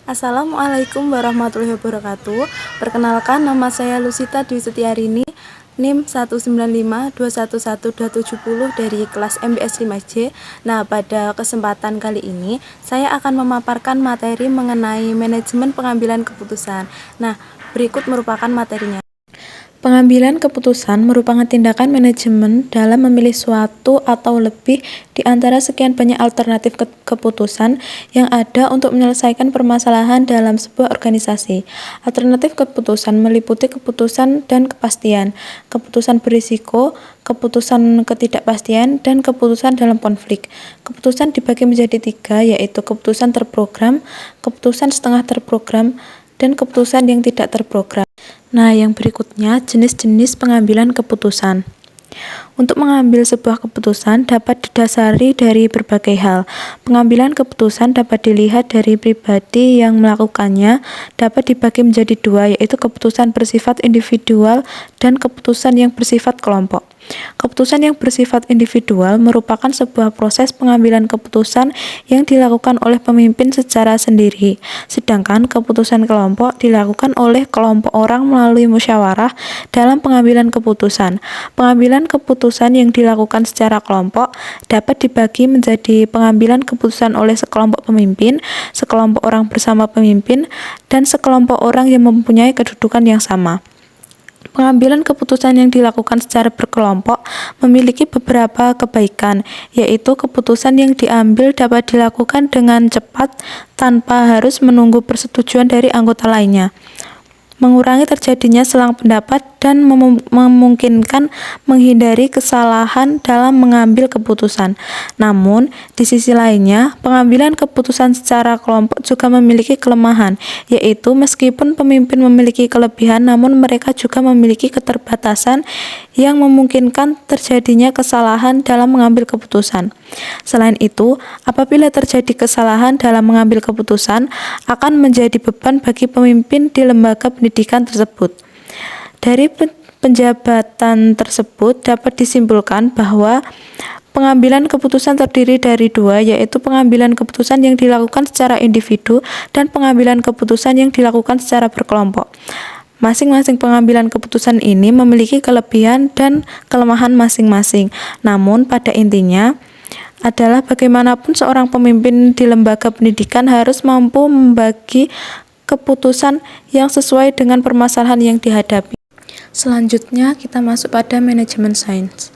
Assalamualaikum warahmatullahi wabarakatuh. Perkenalkan, nama saya Lusita Dwi Setiarini, NIM 195211270 dari kelas MBS 5J. Nah, pada kesempatan kali ini saya akan memaparkan materi mengenai manajemen pengambilan keputusan. Nah, berikut merupakan materinya. Pengambilan keputusan merupakan tindakan manajemen dalam memilih suatu atau lebih di antara sekian banyak alternatif keputusan yang ada untuk menyelesaikan permasalahan dalam sebuah organisasi. Alternatif keputusan meliputi keputusan dan kepastian, keputusan berisiko, keputusan ketidakpastian, dan keputusan dalam konflik. Keputusan dibagi menjadi 3, yaitu keputusan terprogram, keputusan setengah terprogram, dan keputusan yang tidak terprogram. Nah, yang berikutnya jenis-jenis pengambilan keputusan. Untuk mengambil sebuah keputusan dapat didasari dari berbagai hal. Pengambilan keputusan dapat dilihat dari pribadi yang melakukannya, dapat dibagi menjadi 2, yaitu keputusan bersifat individual dan keputusan yang bersifat kelompok. Keputusan yang bersifat individual merupakan sebuah proses pengambilan keputusan yang dilakukan oleh pemimpin secara sendiri, sedangkan keputusan kelompok dilakukan oleh kelompok orang melalui musyawarah dalam pengambilan keputusan. Pengambilan keputusan yang dilakukan secara kelompok dapat dibagi menjadi pengambilan keputusan oleh sekelompok pemimpin, sekelompok orang bersama pemimpin, dan sekelompok orang yang mempunyai kedudukan yang sama. Pengambilan keputusan yang dilakukan secara berkelompok memiliki beberapa kebaikan, yaitu keputusan yang diambil dapat dilakukan dengan cepat tanpa harus menunggu persetujuan dari anggota lainnya, mengurangi terjadinya selang pendapat, dan memungkinkan menghindari kesalahan dalam mengambil keputusan. Namun, di sisi lainnya, pengambilan keputusan secara kelompok juga memiliki kelemahan, yaitu meskipun pemimpin memiliki kelebihan, namun mereka juga memiliki keterbatasan yang memungkinkan terjadinya kesalahan dalam mengambil keputusan. Selain itu, apabila terjadi kesalahan dalam mengambil keputusan, akan menjadi beban bagi pemimpin di lembaga pendidikan tersebut. Dari penjabatan tersebut dapat disimpulkan bahwa pengambilan keputusan terdiri dari 2, yaitu pengambilan keputusan yang dilakukan secara individu dan pengambilan keputusan yang dilakukan secara berkelompok. Masing-masing pengambilan keputusan ini memiliki kelebihan dan kelemahan masing-masing. Namun pada intinya adalah bagaimanapun seorang pemimpin di lembaga pendidikan harus mampu membagi keputusan yang sesuai dengan permasalahan yang dihadapi. Selanjutnya kita masuk pada manajemen sains.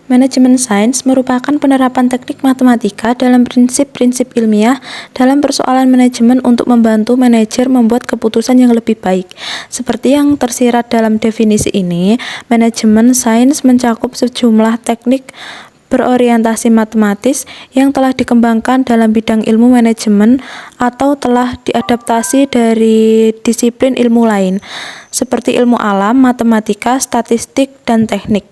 Manajemen sains merupakan penerapan teknik matematika dalam prinsip-prinsip ilmiah dalam persoalan manajemen untuk membantu manajer membuat keputusan yang lebih baik. Seperti yang tersirat dalam definisi ini, manajemen sains mencakup sejumlah teknik berorientasi matematis yang telah dikembangkan dalam bidang ilmu manajemen atau telah diadaptasi dari disiplin ilmu lain, seperti ilmu alam, matematika, statistik, dan teknik.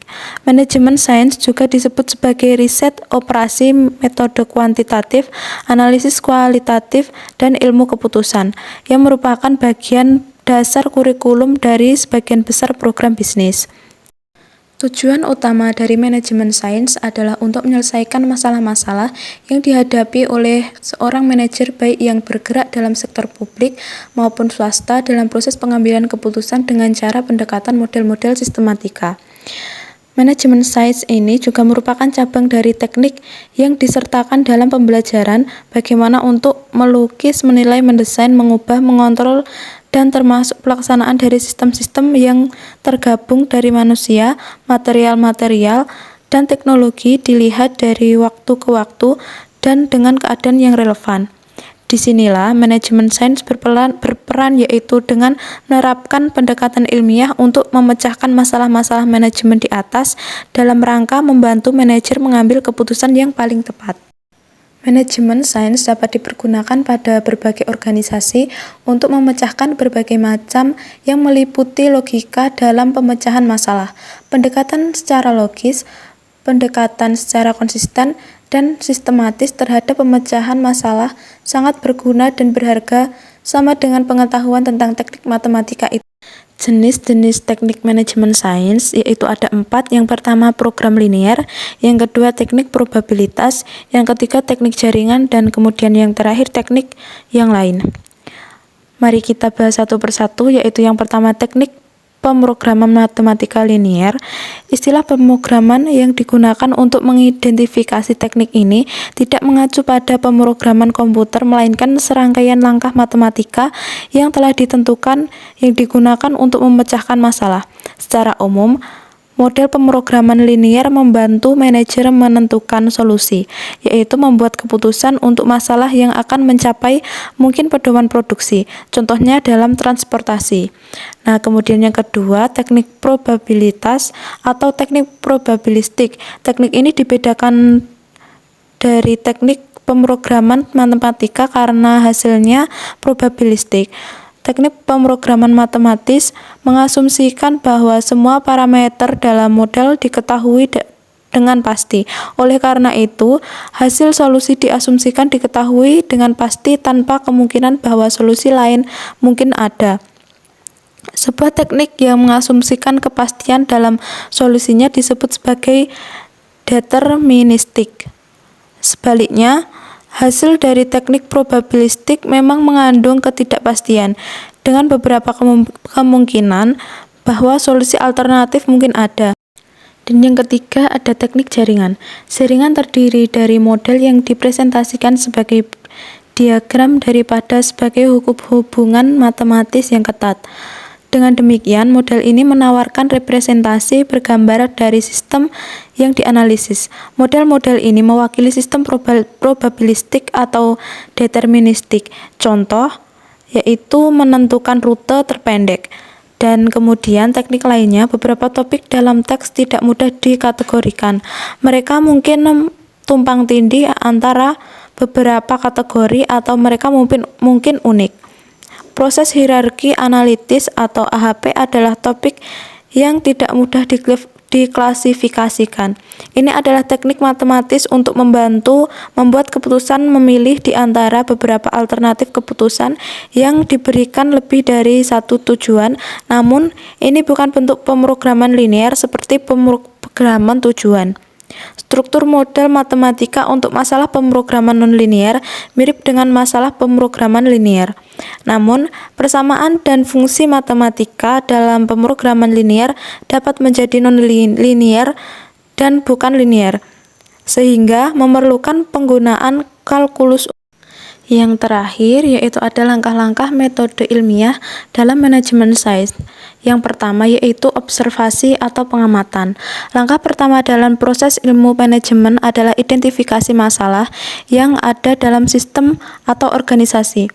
Manajemen sains juga disebut sebagai riset, operasi, metode kuantitatif, analisis kualitatif, dan ilmu keputusan, yang merupakan bagian dasar kurikulum dari sebagian besar program bisnis. Tujuan utama dari manajemen sains adalah untuk menyelesaikan masalah-masalah yang dihadapi oleh seorang manajer baik yang bergerak dalam sektor publik maupun swasta dalam proses pengambilan keputusan dengan cara pendekatan model-model sistematika. Manajemen sains ini juga merupakan cabang dari teknik yang disertakan dalam pembelajaran bagaimana untuk melukis, menilai, mendesain, mengubah, mengontrol, dan termasuk pelaksanaan dari sistem-sistem yang tergabung dari manusia, material-material, dan teknologi dilihat dari waktu ke waktu dan dengan keadaan yang relevan. Disinilah manajemen sains berperan yaitu dengan menerapkan pendekatan ilmiah untuk memecahkan masalah-masalah manajemen di atas dalam rangka membantu manajer mengambil keputusan yang paling tepat. Manajemen sains dapat dipergunakan pada berbagai organisasi untuk memecahkan berbagai macam yang meliputi logika dalam pemecahan masalah, pendekatan secara logis, pendekatan secara konsisten, dan sistematis terhadap pemecahan masalah sangat berguna dan berharga sama dengan pengetahuan tentang teknik matematika itu. Jenis-jenis teknik manajemen sains yaitu ada 4. Yang pertama program linear, yang kedua teknik probabilitas, yang ketiga teknik jaringan, dan kemudian yang terakhir teknik yang lain. Mari kita bahas satu persatu, yaitu yang pertama teknik pemrograman matematika linier. Istilah pemrograman yang digunakan untuk mengidentifikasi teknik ini tidak mengacu pada pemrograman komputer, melainkan serangkaian langkah matematika yang telah ditentukan yang digunakan untuk memecahkan masalah. Secara umum, model pemrograman linier membantu manajer menentukan solusi, yaitu membuat keputusan untuk masalah yang akan mencapai mungkin pedoman produksi, contohnya dalam transportasi. Nah, kemudian yang kedua, teknik probabilitas atau teknik probabilistik. Teknik ini dibedakan dari teknik pemrograman matematika karena hasilnya probabilistik. Teknik pemrograman matematis mengasumsikan bahwa semua parameter dalam model diketahui dengan pasti. Oleh karena itu, hasil solusi diasumsikan diketahui dengan pasti tanpa kemungkinan bahwa solusi lain mungkin ada. Sebuah teknik yang mengasumsikan kepastian dalam solusinya disebut sebagai deterministik. Sebaliknya, hasil dari teknik probabilistik memang mengandung ketidakpastian, dengan beberapa kemungkinan bahwa solusi alternatif mungkin ada. Dan yang ketiga, ada teknik jaringan. Jaringan terdiri dari model yang dipresentasikan sebagai diagram daripada sebagai hubungan matematis yang ketat. Dengan demikian, model ini menawarkan representasi bergambar dari sistem yang dianalisis. Model-model ini mewakili sistem probabilistik atau deterministik. Contoh, yaitu menentukan rute terpendek. Dan kemudian teknik lainnya, beberapa topik dalam teks tidak mudah dikategorikan. Mereka mungkin tumpang tindih antara beberapa kategori atau mereka mungkin unik. Proses hierarki analitis atau AHP adalah topik yang tidak mudah diklasifikasikan. Ini adalah teknik matematis untuk membantu membuat keputusan memilih di antara beberapa alternatif keputusan yang diberikan lebih dari satu tujuan. Namun, ini bukan bentuk pemrograman linier seperti pemrograman tujuan. Struktur model matematika untuk masalah pemrograman nonlinier mirip dengan masalah pemrograman linier. Namun, persamaan dan fungsi matematika dalam pemrograman linier dapat menjadi nonlinier dan bukan linier, sehingga memerlukan penggunaan kalkulus. Yang terakhir yaitu ada langkah-langkah metode ilmiah dalam manajemen sains. Yang pertama yaitu observasi atau pengamatan. Langkah pertama dalam proses ilmu manajemen adalah identifikasi masalah yang ada dalam sistem atau organisasi.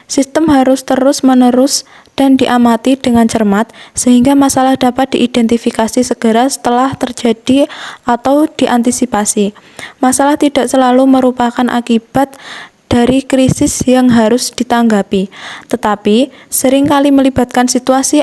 Sistem harus terus-menerus dan diamati dengan cermat sehingga masalah dapat diidentifikasi segera setelah terjadi atau diantisipasi. Masalah tidak selalu merupakan akibat dari krisis yang harus ditanggapi, tetapi seringkali melibatkan situasi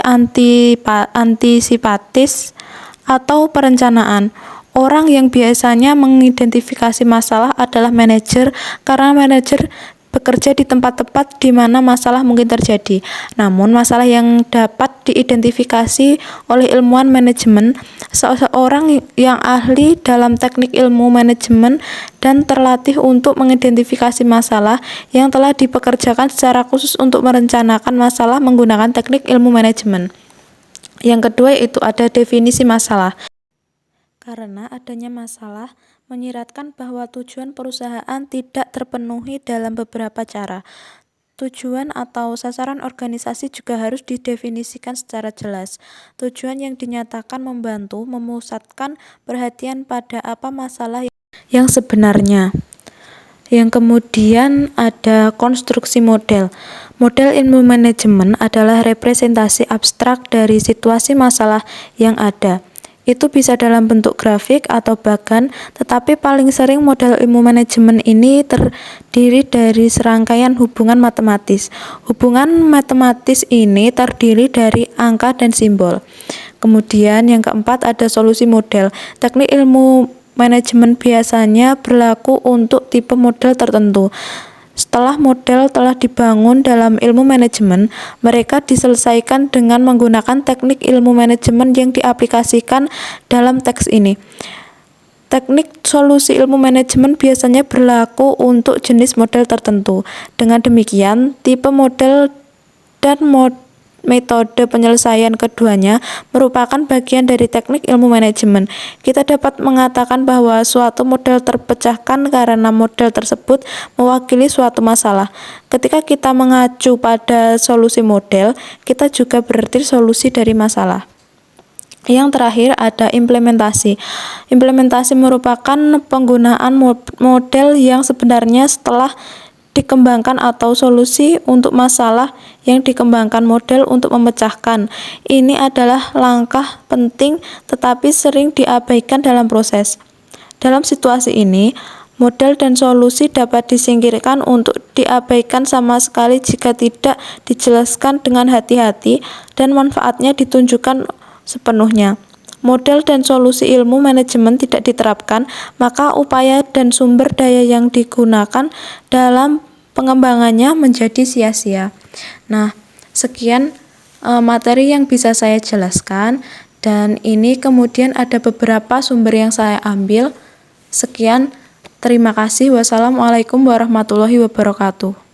antisipatis atau perencanaan. Orang yang biasanya mengidentifikasi masalah adalah manajer, karena manajer bekerja di tempat-tempat di mana masalah mungkin terjadi. Namun, masalah yang dapat diidentifikasi oleh ilmuwan manajemen, seseorang yang ahli dalam teknik ilmu manajemen dan terlatih untuk mengidentifikasi masalah yang telah dipekerjakan secara khusus untuk merencanakan masalah menggunakan teknik ilmu manajemen. Yang kedua yaitu ada definisi masalah. Karena adanya masalah menyiratkan bahwa tujuan perusahaan tidak terpenuhi dalam beberapa cara. Tujuan atau sasaran organisasi juga harus didefinisikan secara jelas. Tujuan yang dinyatakan membantu memusatkan perhatian pada apa masalah yang sebenarnya. Yang kemudian ada konstruksi model. Model ilmu manajemen adalah representasi abstrak dari situasi masalah yang ada. Itu bisa dalam bentuk grafik atau bagan, tetapi paling sering model ilmu manajemen ini terdiri dari serangkaian hubungan matematis. Hubungan matematis ini terdiri dari angka dan simbol. Kemudian yang keempat ada solusi model. Teknik ilmu manajemen biasanya berlaku untuk tipe model tertentu. Setelah model telah dibangun dalam ilmu manajemen, mereka diselesaikan dengan menggunakan teknik ilmu manajemen yang diaplikasikan dalam teks ini. Teknik solusi ilmu manajemen biasanya berlaku untuk jenis model tertentu. Dengan demikian, tipe model dan metode penyelesaian keduanya merupakan bagian dari teknik ilmu manajemen. Kita dapat mengatakan bahwa suatu model terpecahkan karena model tersebut mewakili suatu masalah. Ketika kita mengacu pada solusi model, kita juga berarti solusi dari masalah. Yang terakhir ada implementasi. Implementasi merupakan penggunaan model yang sebenarnya setelah dikembangkan atau solusi untuk masalah yang dikembangkan model untuk memecahkan. Ini adalah langkah penting tetapi sering diabaikan dalam proses. Dalam situasi ini, model dan solusi dapat disingkirkan untuk diabaikan sama sekali jika tidak dijelaskan dengan hati-hati dan manfaatnya ditunjukkan sepenuhnya. Model dan solusi ilmu manajemen tidak diterapkan, maka upaya dan sumber daya yang digunakan dalam pengembangannya menjadi sia-sia. Nah, sekian materi yang bisa saya jelaskan, dan ini kemudian ada beberapa sumber yang saya ambil. Sekian, terima kasih. Wassalamualaikum warahmatullahi wabarakatuh.